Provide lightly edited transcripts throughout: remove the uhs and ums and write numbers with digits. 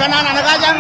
anak-anak aja.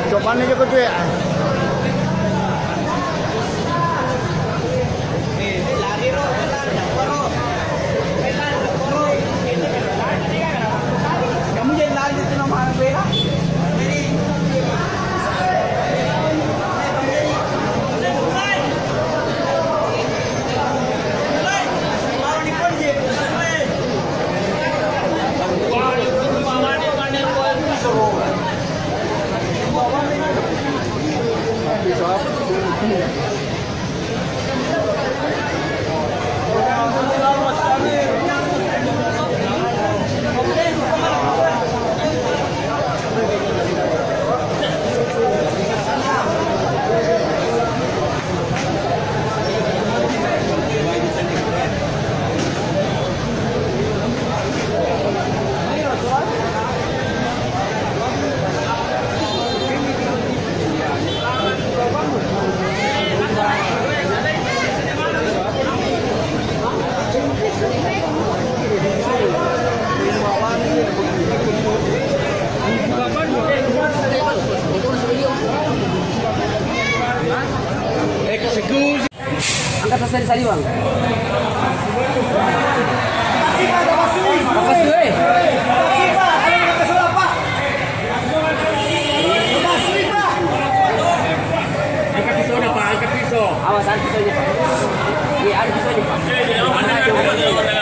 Cobaan aja gitu ya. Kamu jangan lari itu nama anak bela. Angkat selesai di sali bang. Apa sih? Angkat pisau dah pak, angkat pisau. Awas angkat pisaunya pak. Iya, angkat pisaunya pak.